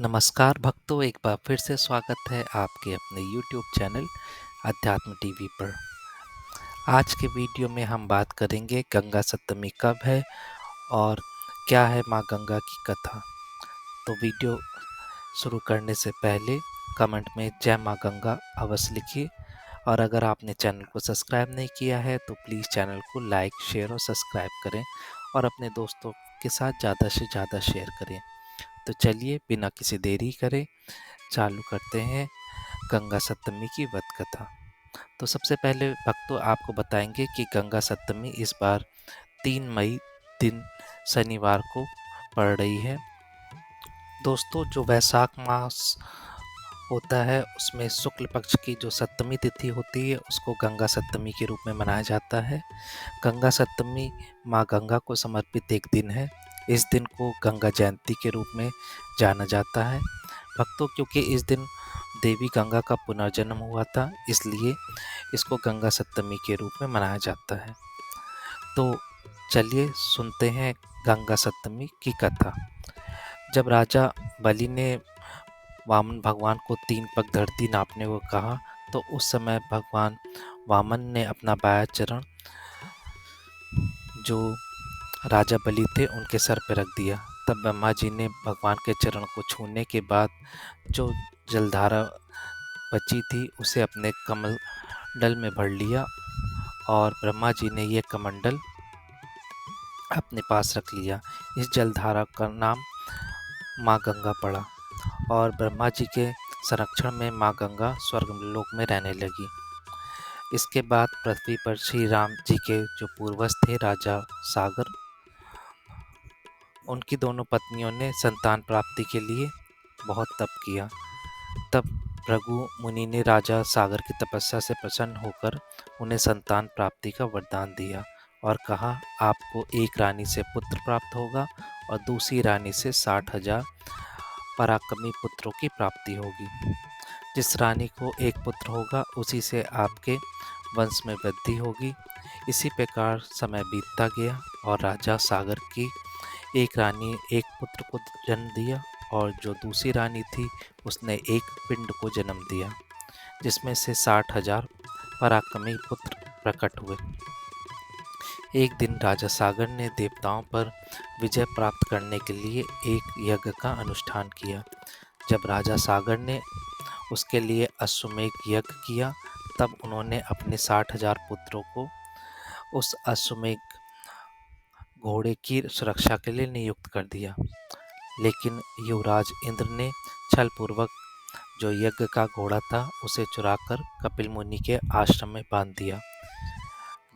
नमस्कार भक्तों, एक बार फिर से स्वागत है आपके अपने YouTube चैनल अध्यात्म टीवी पर। आज के वीडियो में हम बात करेंगे गंगा सप्तमी कब है और क्या है माँ गंगा की कथा। तो वीडियो शुरू करने से पहले कमेंट में जय माँ गंगा अवश्य लिखिए और अगर आपने चैनल को सब्सक्राइब नहीं किया है तो प्लीज़ चैनल को लाइक, शेयर और सब्सक्राइब करें और अपने दोस्तों के साथ ज़्यादा से ज़्यादा शेयर करें। तो चलिए बिना किसी देरी करे चालू करते हैं गंगा सप्तमी की व्रत कथा। तो सबसे पहले भक्तों आपको बताएंगे कि गंगा सप्तमी इस बार 3 मई दिन शनिवार को पड़ रही है। दोस्तों, जो वैशाख मास होता है उसमें शुक्ल पक्ष की जो सप्तमी तिथि होती है उसको गंगा सप्तमी के रूप में मनाया जाता है। गंगा सप्तमी माँ गंगा को समर्पित एक दिन है। इस दिन को गंगा जयंती के रूप में जाना जाता है। भक्तों, क्योंकि इस दिन देवी गंगा का पुनर्जन्म हुआ था इसलिए इसको गंगा सप्तमी के रूप में मनाया जाता है। तो चलिए सुनते हैं गंगा सप्तमी की कथा। जब राजा बलि ने वामन भगवान को 3 पग धरती नापने को कहा तो उस समय भगवान वामन ने अपना बायां चरण जो राजा बलि थे उनके सर पर रख दिया। तब ब्रह्मा जी ने भगवान के चरण को छूने के बाद जो जलधारा बची थी उसे अपने कमंडल में भर लिया और ब्रह्मा जी ने यह कमंडल अपने पास रख लिया। इस जलधारा का नाम माँ गंगा पड़ा और ब्रह्मा जी के संरक्षण में माँ गंगा स्वर्गलोक में रहने लगी। इसके बाद पृथ्वी पर श्री राम जी के जो पूर्वज थे राजा सागर, उनकी दोनों पत्नियों ने संतान प्राप्ति के लिए बहुत तप किया। तब भृगु मुनि ने राजा सागर की तपस्या से प्रसन्न होकर उन्हें संतान प्राप्ति का वरदान दिया और कहा, आपको एक रानी से पुत्र प्राप्त होगा और दूसरी रानी से 60,000 पराक्रमी पुत्रों की प्राप्ति होगी। जिस रानी को एक पुत्र होगा उसी से आपके वंश में वृद्धि होगी। इसी प्रकार समय बीतता गया और राजा सागर की एक रानी एक पुत्र को जन्म दिया और जो दूसरी रानी थी उसने एक पिंड को जन्म दिया जिसमें से 60,000 पराक्रमी पुत्र प्रकट हुए। एक दिन राजा सागर ने देवताओं पर विजय प्राप्त करने के लिए एक यज्ञ का अनुष्ठान किया। जब राजा सागर ने उसके लिए अश्वमेध यज्ञ किया तब उन्होंने अपने 60,000 पुत्रों को उस अश्वमेध घोड़े की सुरक्षा के लिए नियुक्त कर दिया। लेकिन युवराज इंद्र ने छलपूर्वक जो यज्ञ का घोड़ा था उसे चुराकर कपिल मुनि के आश्रम में बांध दिया।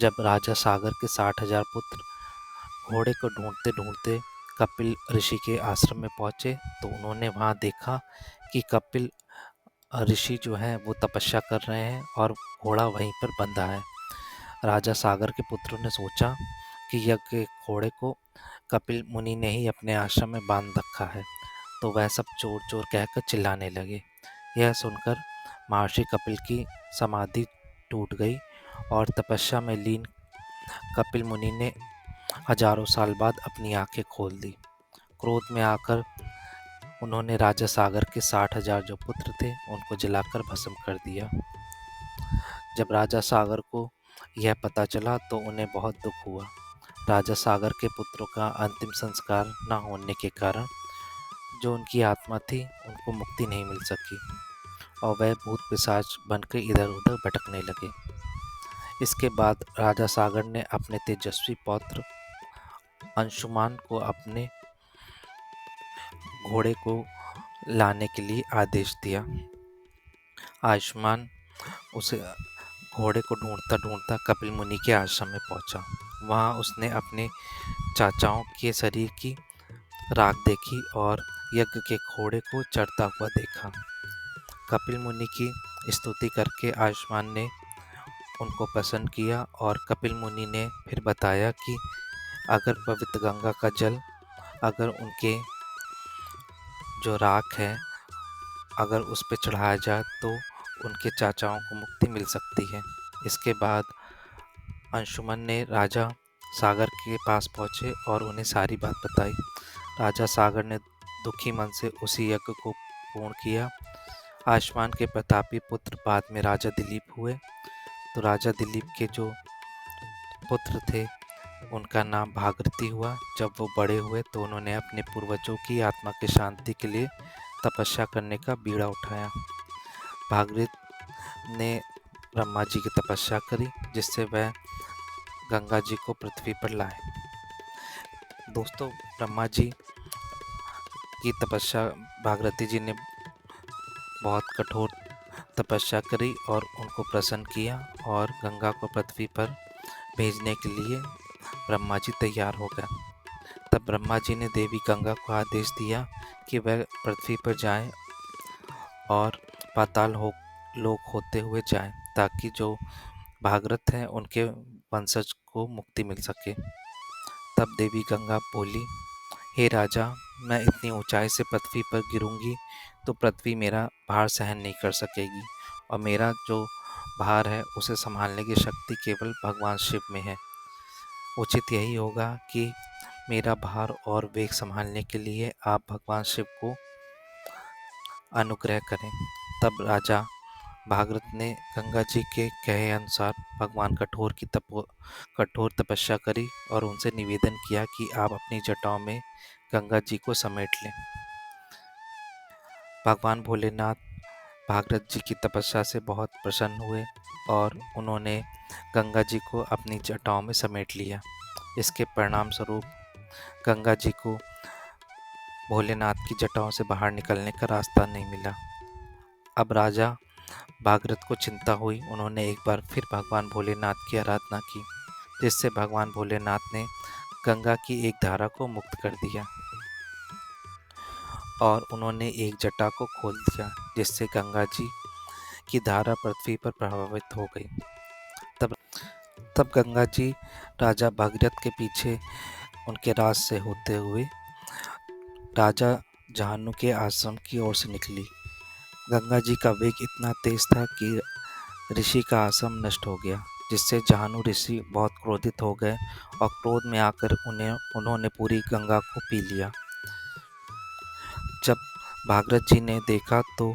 जब राजा सागर के 60,000 पुत्र घोड़े को ढूंढते ढूंढते कपिल ऋषि के आश्रम में पहुंचे तो उन्होंने वहां देखा कि कपिल ऋषि जो है वो तपस्या कर रहे हैं और घोड़ा वहीं पर बंधा है। राजा सागर के पुत्रों ने सोचा कि यज्ञ के घोड़े को कपिल मुनि ने ही अपने आश्रम में बांध रखा है, तो वह सब चोर चोर कहकर चिल्लाने लगे। यह सुनकर महर्षि कपिल की समाधि टूट गई और तपस्या में लीन कपिल मुनि ने हजारों साल बाद अपनी आंखें खोल दी। क्रोध में आकर उन्होंने राजा सागर के 60,000 जो पुत्र थे उनको जलाकर भस्म कर दिया। जब राजा सागर को यह पता चला तो उन्हें बहुत दुख हुआ। राजा सागर के पुत्रों का अंतिम संस्कार न होने के कारण जो उनकी आत्मा थी उनको मुक्ति नहीं मिल सकी और वह भूत पिशाच बनकर इधर उधर भटकने लगे। इसके बाद राजा सागर ने अपने तेजस्वी पौत्र अंशुमान को अपने घोड़े को लाने के लिए आदेश दिया। आयुष्मान उसे घोड़े को ढूंढता ढूंढता कपिल मुनि के आश्रम में पहुंचा। वहां उसने अपने चाचाओं के शरीर की राख देखी और यज्ञ के घोड़े को चढ़ता हुआ देखा। कपिल मुनि की स्तुति करके आयुष्मान ने उनको प्रसन्न किया और कपिल मुनि ने फिर बताया कि अगर पवित्र गंगा का जल अगर उनके जो राख है अगर उस पर चढ़ाया जाए तो उनके चाचाओं को मुक्ति मिल सकती है। इसके बाद अंशुमन ने राजा सागर के पास पहुँचे और उन्हें सारी बात बताई। राजा सागर ने दुखी मन से उसी यज्ञ को पूर्ण किया। आयुष्मान के प्रतापी पुत्र बाद में राजा दिलीप हुए। तो राजा दिलीप के जो पुत्र थे उनका नाम भागीरथी हुआ। जब वो बड़े हुए तो उन्होंने अपने पूर्वजों की आत्मा की शांति के लिए तपस्या करने का बीड़ा उठाया। भागीरथ ने ब्रह्मा जी की तपस्या करी, जिससे वह गंगा जी को पृथ्वी पर लाए। दोस्तों, ब्रह्मा जी की तपस्या भागीरथी जी ने बहुत कठोर तपस्या करी और उनको प्रसन्न किया, और गंगा को पृथ्वी पर भेजने के लिए ब्रह्मा जी तैयार हो गए। तब ब्रह्मा जी ने देवी गंगा को आदेश दिया कि वह पृथ्वी पर जाएं और पाताल लोक होते हुए जाएं, ताकि जो भागीरथ हैं उनके वंशज को मुक्ति मिल सके। तब देवी गंगा बोली, हे राजा, मैं इतनी ऊंचाई से पृथ्वी पर गिरूंगी तो पृथ्वी मेरा भार सहन नहीं कर सकेगी, और मेरा जो भार है उसे संभालने की शक्ति केवल भगवान शिव में है। उचित यही होगा कि मेरा भार और वेग संभालने के लिए आप भगवान शिव को अनुग्रह करें। तब राजा भागीरथ ने गंगा जी के कहे अनुसार भगवान कठोर तपस्या करी और उनसे निवेदन किया कि आप अपनी जटाओं में गंगा जी को समेट लें। भगवान भोलेनाथ भागीरथ जी की तपस्या से बहुत प्रसन्न हुए और उन्होंने गंगा जी को अपनी जटाओं में समेट लिया। इसके परिणाम स्वरूप गंगा जी को भोलेनाथ की जटाओं से बाहर निकलने का रास्ता नहीं मिला। अब राजा भागीरथ को चिंता हुई। उन्होंने एक बार फिर भगवान भोलेनाथ की आराधना की, जिससे भगवान भोलेनाथ ने गंगा की एक धारा को मुक्त कर दिया और उन्होंने एक जटा को खोल दिया, जिससे गंगा जी की धारा पृथ्वी पर प्रभावित हो गई। तब गंगा जी राजा भागीरथ के पीछे उनके राज से होते हुए राजा जाहनु के आश्रम की ओर से निकली। गंगा जी का वेग इतना तेज था कि ऋषि का आश्रम नष्ट हो गया, जिससे जाहनु ऋषि बहुत क्रोधित हो गए और क्रोध में आकर उन्होंने पूरी गंगा को पी लिया। जब भागीरथ जी ने देखा तो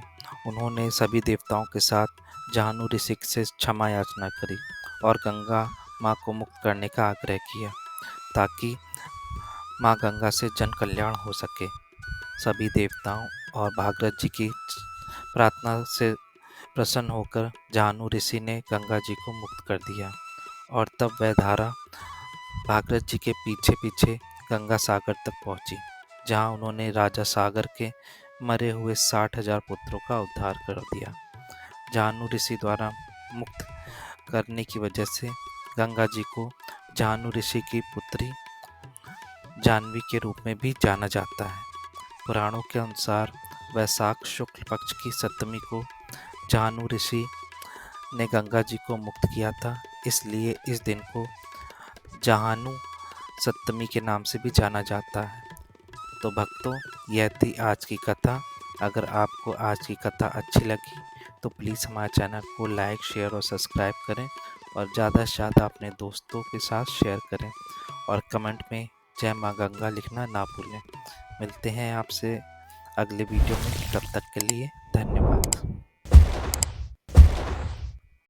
उन्होंने सभी देवताओं के साथ जाहनु ऋषि से क्षमा याचना करी और गंगा माँ को मुक्त करने का आग्रह किया, ताकि माँ गंगा से जन कल्याण हो सके। सभी देवताओं और भागीरथ जी की प्रार्थना से प्रसन्न होकर जाहनु ऋषि ने गंगा जी को मुक्त कर दिया, और तब वह धारा भागीरथ जी के पीछे पीछे गंगा सागर तक पहुंची, जहां उन्होंने राजा सागर के मरे हुए 60,000 पुत्रों का उद्धार कर दिया। जाहनु ऋषि द्वारा मुक्त करने की वजह से गंगा जी को जाहनु ऋषि की पुत्री जाह्नवी के रूप में भी जाना जाता है। पुराणों के अनुसार वैशाख शुक्ल पक्ष की सप्तमी को जाहनु ऋषि ने गंगा जी को मुक्त किया था, इसलिए इस दिन को जाहनु सप्तमी के नाम से भी जाना जाता है। तो भक्तों, यह थी आज की कथा। अगर आपको आज की कथा अच्छी लगी तो प्लीज़ हमारे चैनल को लाइक, शेयर और सब्सक्राइब करें, और ज़्यादा से ज़्यादा अपने दोस्तों के साथ शेयर करें, और कमेंट में जय माँ गंगा लिखना ना भूलें। मिलते हैं आपसे अगले वीडियो में, तब तक के लिए धन्यवाद।